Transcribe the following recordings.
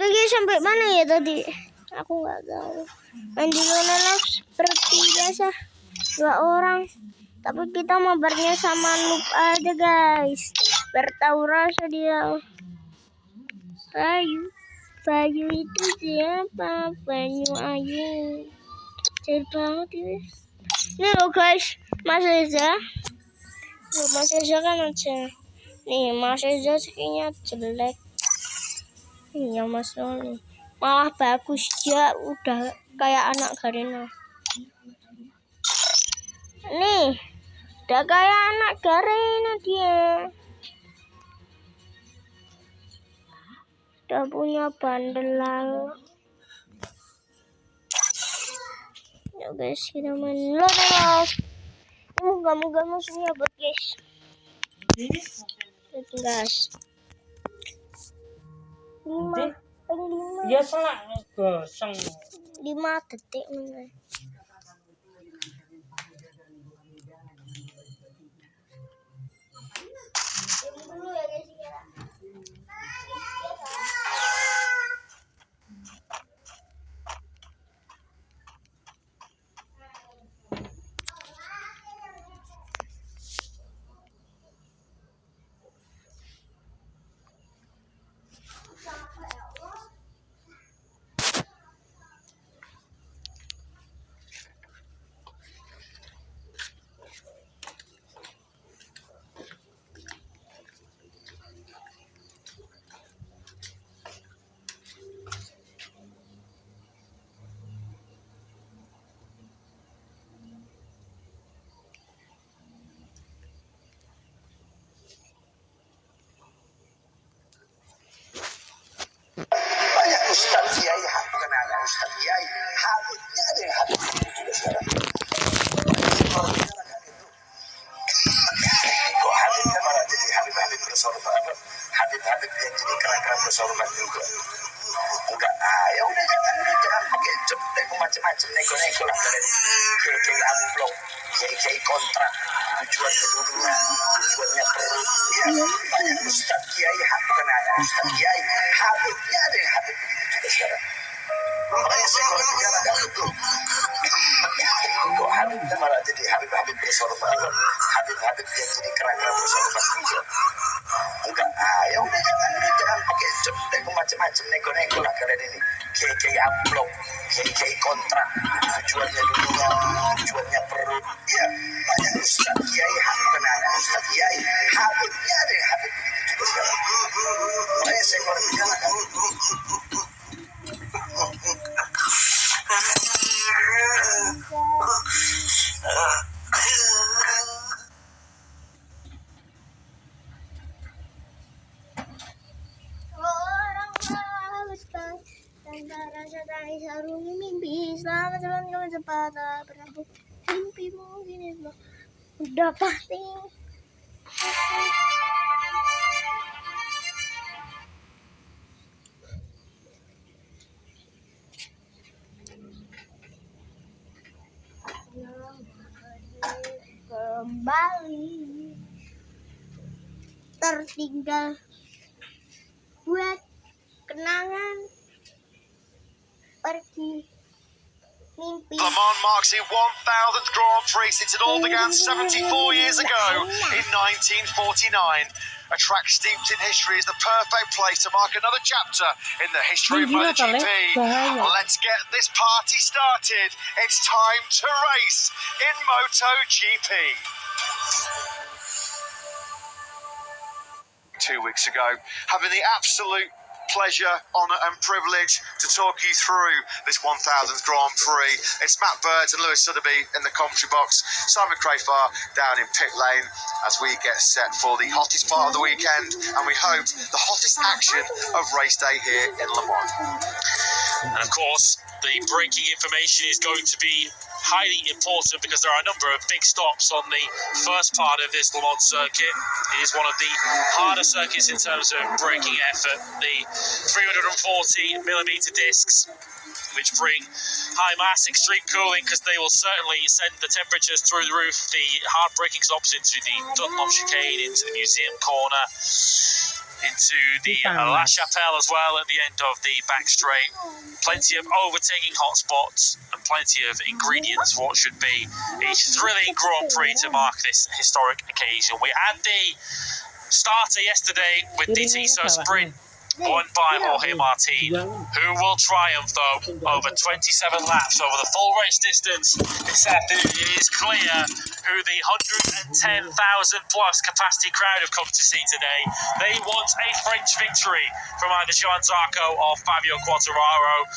lagi sampai mana ya tadi? Aku nggak tahu. Main di Luna seperti biasa 2 orang. Tapi kita mabarnya sama noob aja guys. Bertahu rasa dia. Bayu itu siapa? Banyu Ayu. Cair banget ini. Ini loh guys, Mas Reza. Mas Reza kan aja. Nih Mas Reza skinnya jelek. Iya Mas Roni. Malah bagus dia udah kayak anak Garena. Nih, udah kayak anak Garena dia. Udah punya bandelan. Ya guys, kita main love. Moga-moga musuhnya buat guys. Guys. 5 Ya salah gosong 5 detik mana. Dulu ya guys ya. Ustadz Kiai, bukan hanya Ustadz Kiai, habibnya ada yang habib juga sekarang. Kok habibnya malah jadi habib-habib bersorban, habib-habib yang jadi kerang-kerang bersorban juga. Enggak, ya udah jangan pakai cetek macam-macam nego-nego lah dari kiai amplop, kiai kontrak, tujuannya dulu, tujuannya perut. Ya, banyak Ustadz Kiai, bukan hanya Ustadz Kiai, habibnya ada yang habib juga sekarang. Makanya saya kalau bicara agak betul. Kok habibnya malah jadi habib-habib bersorban, habib-habib yang jadi kerang-kerang bersorban juga. Enggak, ya udah jangan pakai cetek macam-macam nego-nego lah kalian ini. Kiai amplop, kiai kontrak, tujuannya dunia, tujuannya perut. Ya, banyak Ustadz Kiai, bukan hanya Ustadz Kiai, habibnya ada yang habib juga sekarang. Makanya saya kalau bicara agak betul. Tanpa rasa tangis harungi mimpi. Selamat teman-teman sepatah berlaku mimpimu gini loh. Udah pasti. Kembali tertinggal buat kenangan pergi mimpi. Le Mans marks the 1000th Grand Prix since it all began 74 years ago in 1949. A track steeped in history is the perfect place to mark another chapter in the history of MotoGP. Let's get this party started. It's time to race in MotoGP. 2 weeks ago, having the absolute pleasure, honour and privilege to talk you through this 1000th Grand Prix. It's Matt Bird and Lewis Sotheby in the commentary box, Simon Crafar down in pit lane as we get set for the hottest part of the weekend and we hope the hottest action of race day here in Le Mans. And of course, the braking information is going to be highly important because there are a number of big stops on the first part of this Le Mans circuit. It is one of the harder circuits in terms of braking effort. The 340mm discs, which bring high mass, extreme cooling, because they will certainly send the temperatures through the roof. The hard braking stops into the Dunlop chicane, into the museum corner. into the La Chapelle as well at the end of the back straight. Plenty of overtaking hotspots and plenty of ingredients for what should be a thrilling Grand Prix to mark this historic occasion. We had the starter yesterday with the TISO sprint won by Jorge Martin, who will triumph though over 27 laps over the full race distance this afternoon. It is clear who the 110,000 plus capacity crowd have come to see today. They want a French victory from either Joan Zarco or Fabio Quartararo.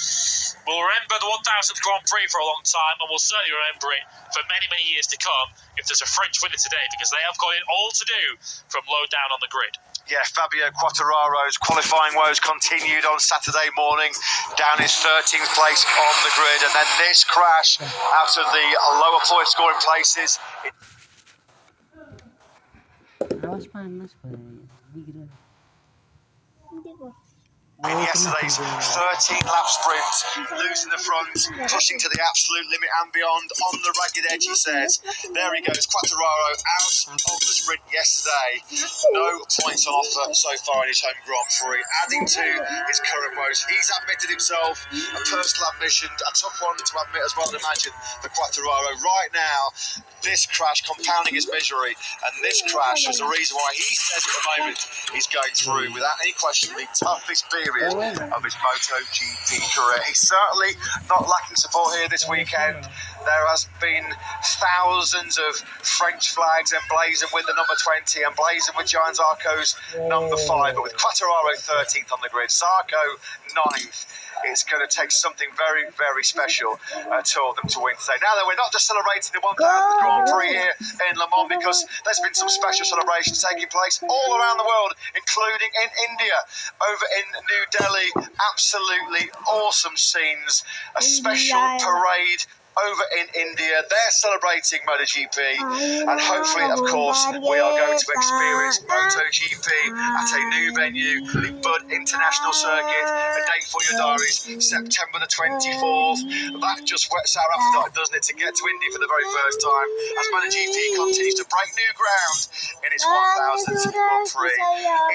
We'll remember the 1000th Grand Prix for a long time, and we'll certainly remember it for many, many years to come if there's a French winner today, because they have got it all to do from low down on the grid. Yeah, Fabio Quartararo's qualifying woes continued on Saturday morning, down his 13th place on the grid, and then this crash out of the lower point scoring places. Awas panas, Pak. In yesterday's 13-lap sprint, losing the front, pushing to the absolute limit and beyond on the ragged edge, he says. There he goes, Quartararo out of the sprint yesterday. No points on offer so far in his home Grand Prix, adding to his current woes. He's admitted himself a personal admission, a tough one to admit as well, I'd imagine, for Quartararo. Right now, this crash compounding his misery, and this crash is the reason why he says at the moment he's going through, without any question, the toughest period of his MotoGP career. He's certainly not lacking support here this weekend. There has been thousands of French flags emblazoned with the number 20, emblazoned with Joan Zarco's number 5, but with Quartararo 13th on the grid, Zarco 9th. It's going to take something very, very special to them to win today. Now, though, we're not just celebrating the 1000th Grand Prix here in Le Mans, because there's been some special celebrations taking place all around the world, including in India, over in New Delhi. Absolutely awesome scenes. A special parade over in India. They're celebrating MotoGP, and hopefully, of course, we are going to experience MotoGP at a new venue, the Bud International Circuit. A date for your diaries, September the 24th. That just whets our appetite, doesn't it, to get to India for the very first time, as MotoGP continues to break new ground in its 1000th Grand Prix.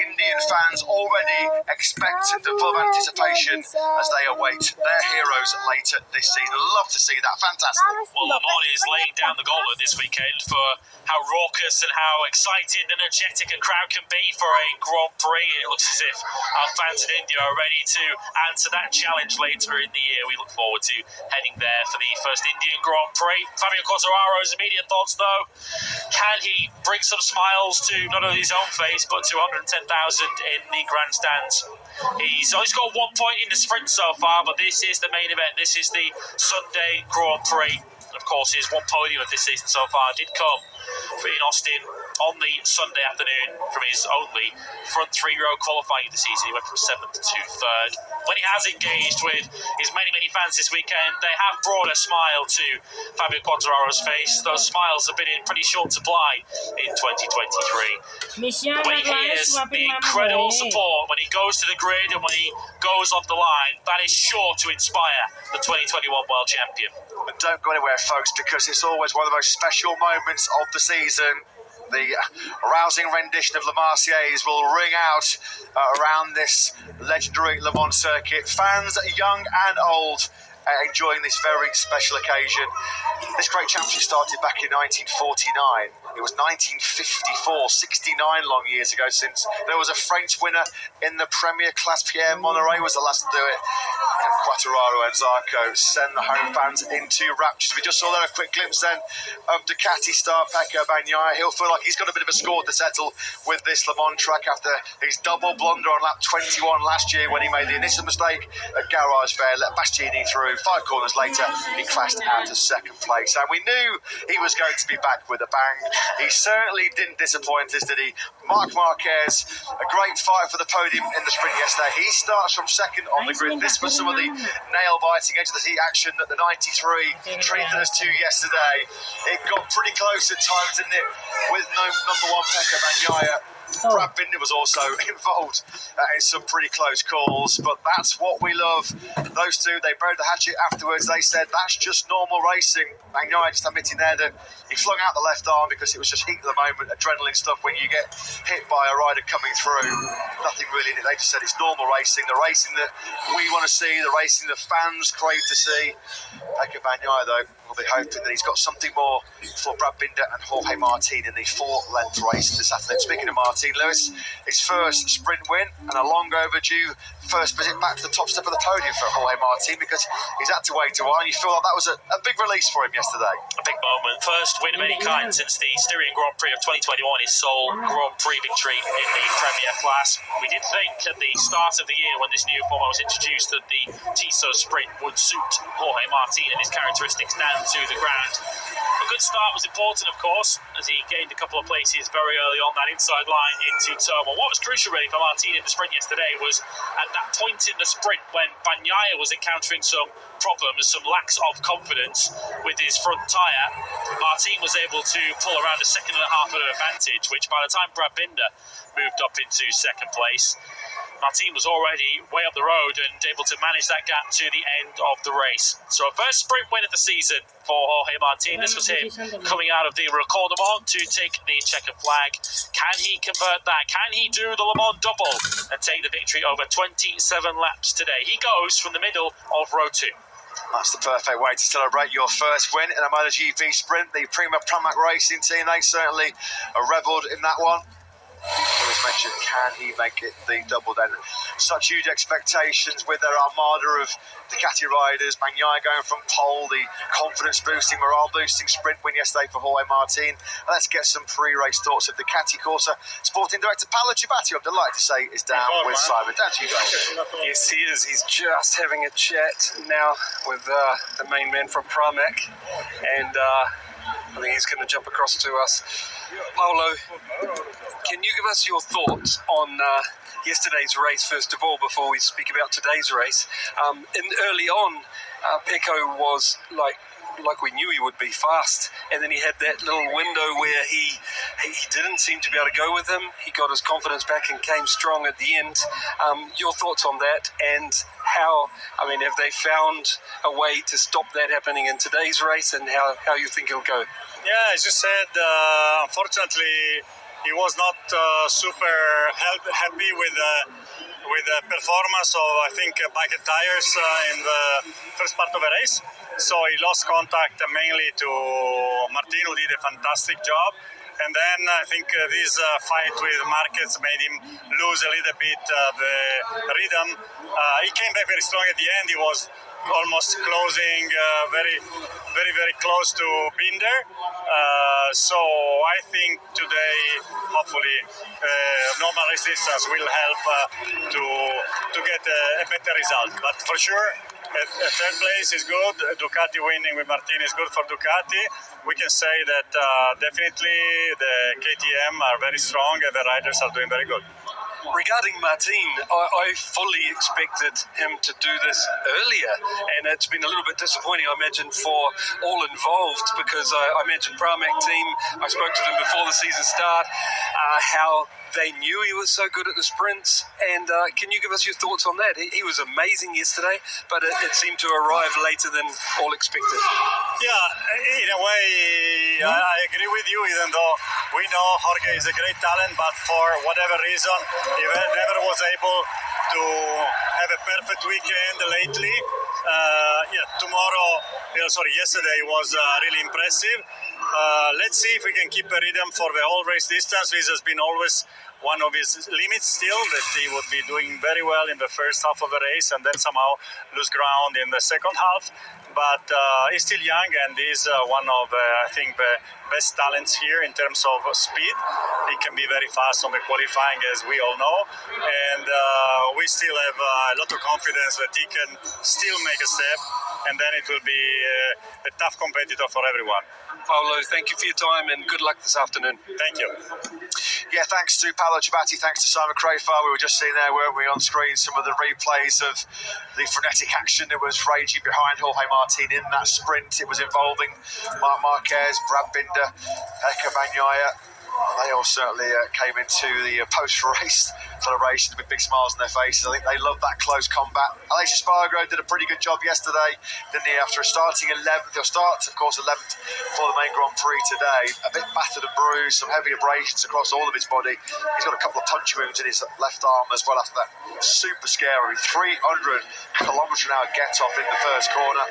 Indian fans already expectant and full of anticipation as they await their heroes later this season. Love to see that. Fantastic. Well, Le Mans is laying down the gauntlet this weekend for how raucous and how excited and energetic a crowd can be for a Grand Prix. It looks as if our fans in India are ready to answer that challenge later in the year. We look forward to heading there for the first Indian Grand Prix. Fabio Quartararo's immediate thoughts, though: can he bring some smiles to not only his own face, but to 110,000 in the grandstands? He's only got 1 point in the sprint so far, but this is the main event. This is the Sunday Grand Prix. Of course, his one podium of this season so far did come in Austin on the Sunday afternoon from his only front three-row qualifying of the season. He went from 7th to 3rd. When he has engaged with his many, many fans this weekend, they have brought a smile to Fabio Quartararo's face. Those smiles have been in pretty short supply in 2023. But when he hears the incredible support, when he goes to the grid and when he goes off the line, that is sure to inspire the 2021 world champion. But don't go anywhere, folks, because it's always one of the most special moments of the season. The rousing rendition of Le Marseillaise will ring out around this legendary Le Mans circuit. Fans, young and old, enjoying this very special occasion. This great championship started back in 1949. It was 1954, 69 long years ago since there was a French winner in the Premier Class. Pierre Monneray was the last to do it. And Quartararo and Zarco send the home fans into raptures. We just saw there a quick glimpse then of Ducati star Pecco Bagnaia. He'll feel like he's got a bit of a score to settle with this Le Mans track after his double blunder on lap 21 last year when he made the initial mistake at Garage Fair, let Bastianini through. 5 corners later, he crashed out of second place. And we knew he was going to be back with a bang. He certainly didn't disappoint us, did he? Marc Marquez, a great fight for the podium in the sprint yesterday. He starts from second on the grid. This was some of the nail-biting edge of the seat action that the 93 treated us to yesterday. It got pretty close at times, didn't it? With number 1 Pecco Bagnaia Brad Binder was also involved in some pretty close calls, but that's what we love. Those two, they buried the hatchet afterwards. They said that's just normal racing. Bagnaia just admitting there that he flung out the left arm because it was just heat of the moment, adrenaline stuff when you get hit by a rider coming through. Nothing really in it. They just said it's normal racing, the racing that we want to see, the racing the fans crave to see. Pecco Bagnaia, though, will be hoping that he's got something more for Brad Binder and Jorge Martin in the 4-length race this afternoon. Speaking of Martin, Lewis, his first sprint win and a long overdue first visit back to the top step of the podium for Jorge Martin, because he's had to wait a while, and you feel like that was a big release for him yesterday. A big moment. First win of any kind since the Styrian Grand Prix of 2021, his sole Grand Prix victory in the Premier class. We did think at the start of the year when this new format was introduced that the Tissot sprint would suit Jorge Martin and his characteristics down to the ground. A good start was important, of course, as he gained a couple of places very early on that inside line into turn one. What was crucial really for Martin in the sprint yesterday was at that point in the sprint when Bagnaia was encountering some problems, some lacks of confidence with his front tyre, Martin was able to pull around a second and a half of an advantage, which by the time Brad Binder moved up into second place, Martin was already way up the road and able to manage that gap to the end of the race. So a first sprint win of the season for Jorge Martin. This was him coming out of the Recordement to take the checkered flag. Can he convert that? Can he do the Le Mans double and take the victory over 27 laps today? He goes from the middle of row 2. That's the perfect way to celebrate your first win in a MotoGP sprint. The Prima Pramac Racing team, they certainly revelled in that one. Always mentioned, can he make it the double then? Such huge expectations with their armada of Ducati riders. Bagnaia going from pole, the confidence boosting, morale boosting sprint win yesterday for Jorge Martin. And let's get some pre-race thoughts of Ducati Corsa Sporting Director Paolo Ciabatti, I'm delighted to say, is down with Simon. Down to you guys. Yes, he is. He's just having a chat now with the main man from Pramac, and I think he's going to jump across to us. Paolo, can you give us your thoughts on yesterday's race, first of all, before we speak about today's race? Early on, Pecco was like we knew he would be, fast, and then he had that little window where he didn't seem to be able to go with him. He got his confidence back and came strong at the end. Your thoughts on that, and how, have they found a way to stop that happening in today's race, and how you think it'll go? Yeah, as you said, unfortunately, he was not super happy with the performance of, I think, bucket tires in the first part of the race. So he lost contact mainly to Martin, who did a fantastic job. And then I think this fight with Marquez made him lose a little bit the rhythm. He came back very strong at the end. He was almost closing very close to Binder. So I think today, hopefully, normal race distance will help to get a better result. But for sure, a third place is good. Ducati winning with Martin is good for Ducati. We can say that definitely the KTM are very strong and the riders are doing very good. Regarding Martin, I fully expected him to do this earlier, and it's been a little bit disappointing, I imagine, for all involved, because I imagine Pramac team, I spoke to them before the season start, how they knew he was so good at the sprints, and can you give us your thoughts on that? He was amazing yesterday, but it seemed to arrive later than all expected. Yeah, in a way, I agree with you, even though we know Jorge is a great talent, but for whatever reason, he never was able to have a perfect weekend lately. Yesterday was really impressive. Let's see if we can keep a rhythm for the whole race distance. This has been always one of his limits still, that he would be doing very well in the first half of the race and then somehow lose ground in the second half. But he's still young, and he's one of, I think, the best talents here in terms of speed. He can be very fast on the qualifying, as we all know. And we still have a lot of confidence that he can still make a step, and then it will be a tough competitor for everyone. Paolo, thank you for your time, and good luck this afternoon. Thank you. Yeah, thanks to Paolo Ciabatti, thanks to Simon Crafar. We were just seeing there, weren't we, on screen, some of the replays of the frenetic action that was raging behind Jorge Martin in that sprint. It was involving Marc Marquez, Brad Binder, Pecco Bagnaia. They all certainly came into the post-race celebrations with big smiles on their faces. I think they love that close combat. Alicia Spargo did a pretty good job yesterday, didn't he? After starting 11th, he'll start, of course, 11th for the main Grand Prix today. A bit battered and bruised, some heavy abrasions across all of his body. He's got a couple of punch wounds in his left arm as well after that super scary 300-kilometre-an-hour get-off in the first corner.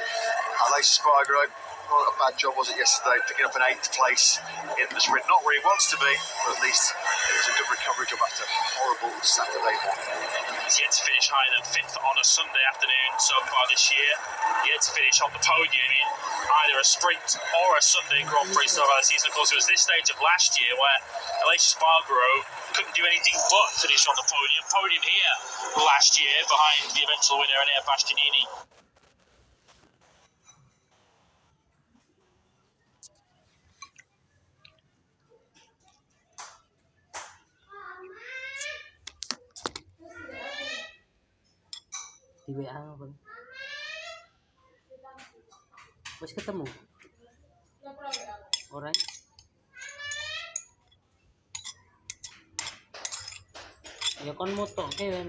Alicia Spargo, not a bad job, was it, yesterday, picking up an 8th place in the sprint. Not where he wants to be, but at least it was a good recovery job after a horrible Saturday morning. He's yet to finish higher than 5th on a Sunday afternoon so far this year. Yet to finish on the podium in either a sprint or a Sunday Grand Prix so far this season. Of course, it was this stage of last year where Alicia Spargo couldn't do anything but finish on the podium. Podium here last year behind the eventual winner, Enea Bastianini. Di WA apa? Wes ketemu? Orang? Ya kon moto ke kan?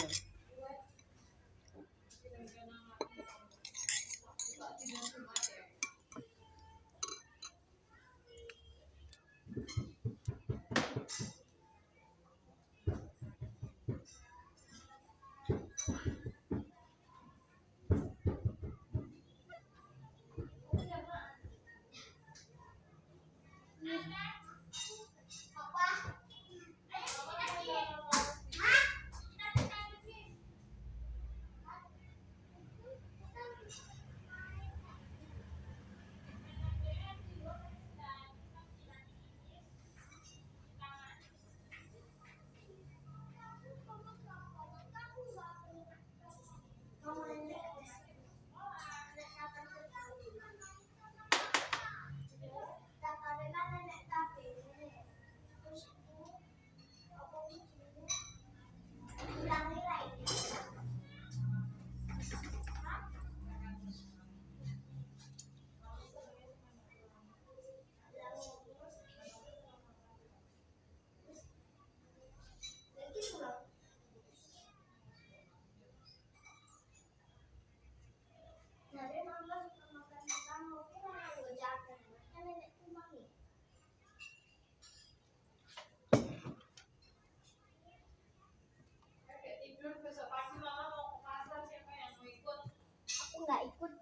Nggak ikut.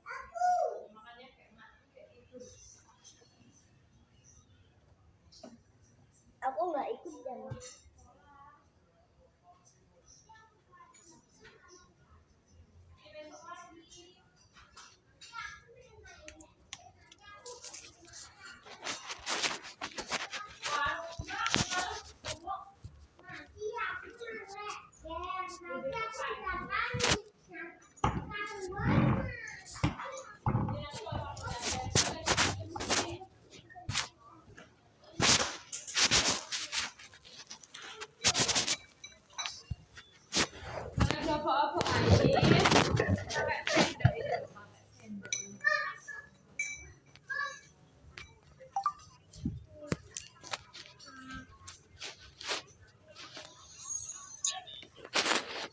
Aku nggak ikut jam.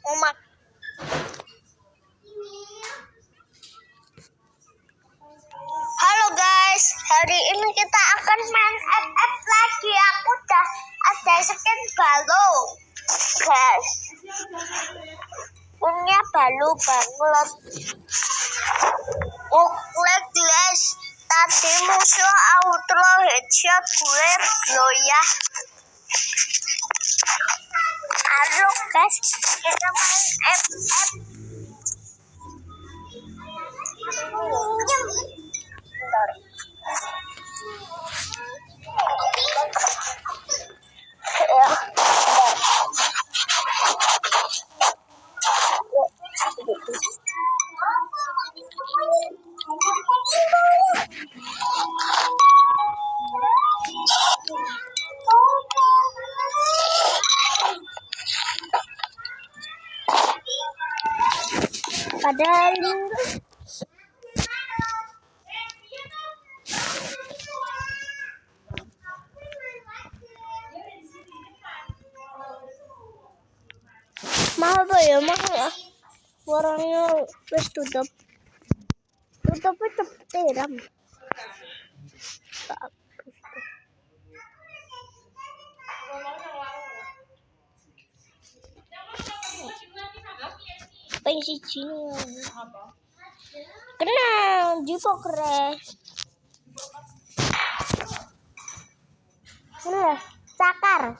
Omak. Halo guys, hari ini kita akan main FF lagi. Aku udah ada skin baru, guys. Punya baru banget. Oke guys, tadi musuh outro headshot gue bro ya. Halo guys, kita main FF. Padahal Mahal apa ya? Mahal lah. Warungnya wis tutup. Tutupnya cepet tiram. Peng siji keren, jipo keren. Keren, cakar.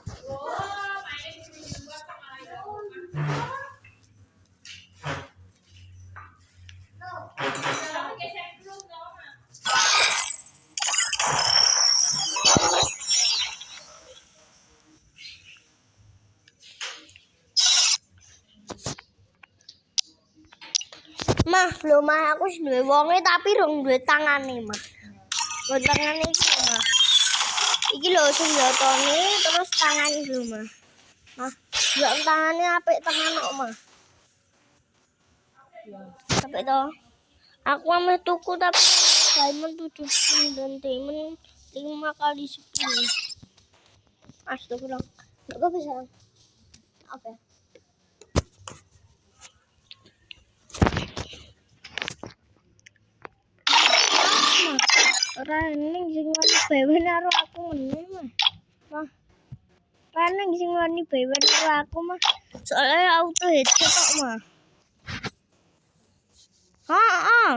Mah, lho mah aku duwe wonge tapi rong duwe tangane, Mah. Lho tangane iki, Mah. Iki lho senjatane terus tangane lho, Mah. Mah, yo tangane apik tenan kok, Mah. Apik to. Aku ame tuku tapi diamond 7 dan diamond 5 kali 10. Astagfirullah. Enggak bisa. Apa ya? Running sing wani bae karo aku meneh, Mah. Mah. Running sing wani bae karo aku, Mah. Soalnya auto headshot kok, Mah. Heeh.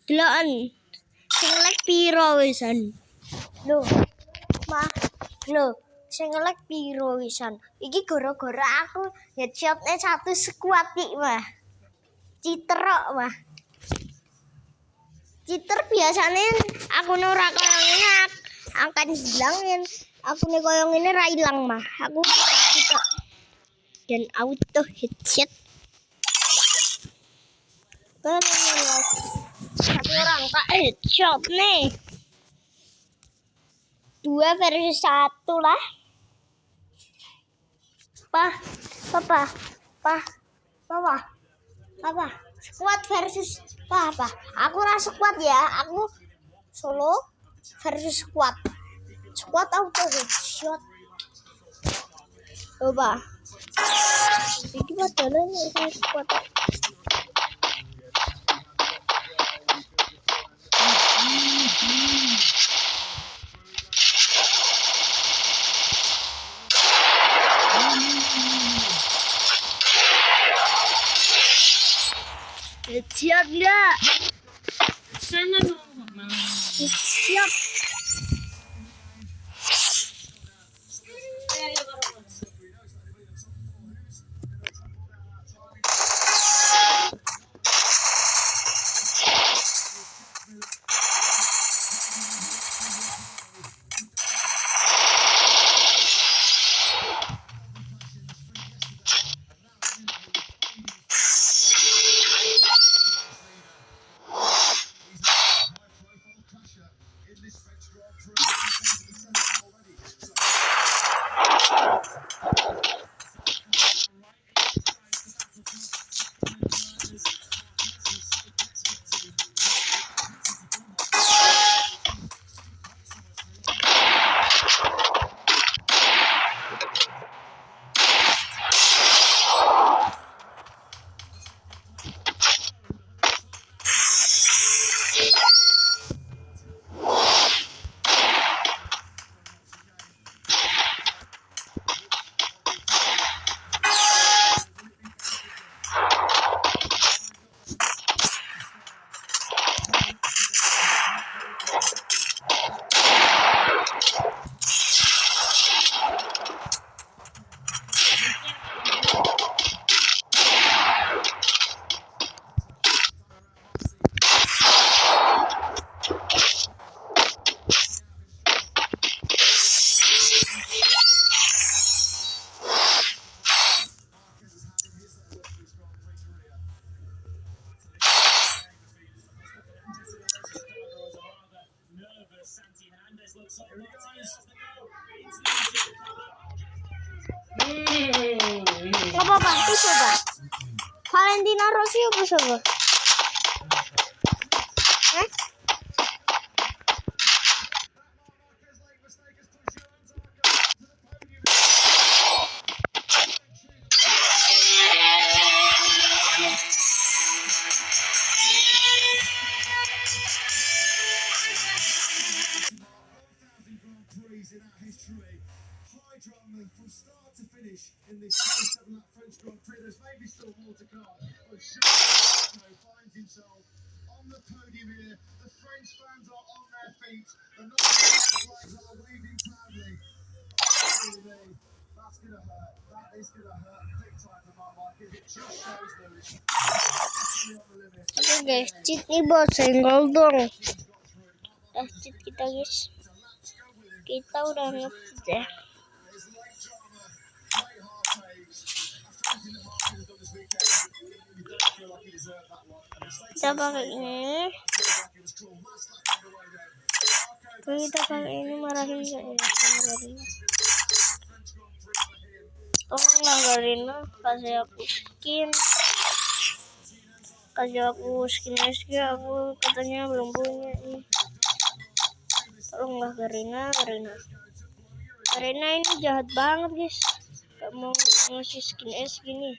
Deloken. Sing lag piro wisan? Lho. Mah. Lho, sing lag piro wisan? Iki gara-gara aku headshotnya 1 squad iki, Mah. Citer kok, Mah. Citer biasanya aku ora koyo ngene akan hilangin. Aku nih koyo ngene ra ilang, Mah. Aku citer dan auto headshot. Satu orang tak headshot nih. 2 versus 1 lah. Papa. Squad versus apa? Aku rasa squad ya. Aku solo versus squad. Squad auto headshot. Coba. Ini padahal ini squad. Headshot enggak? Sana dong, Mama. Headshot. Apa-apa, itu coba. Valentina Rossi apa coba? Oke guys, cheat nih bos, senggol dong. Cheat kita guys. Kita udah nge-cheat ya. Kita pakai ini. Kita pakai ini, marahin gak ya? Tolonglah Garina, kasih aku skin. Kasih aku skin SG, aku katanya belum punya nih. Tolonglah Garina. Garina ini jahat banget guys. Gak mau ngasih skin SG nih.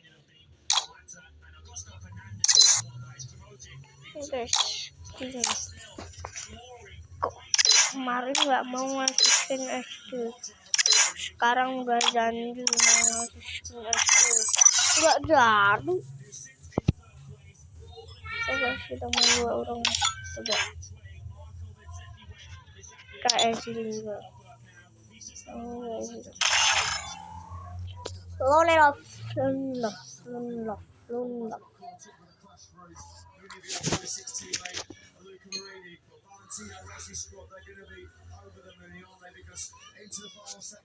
Guys, ini. Kok kemarin gak mau ngasih skin SG, sekarang udah janji mau ngasih skin SG, gak jadi. Coba kita mau 2 orang, coba KS juga. Love.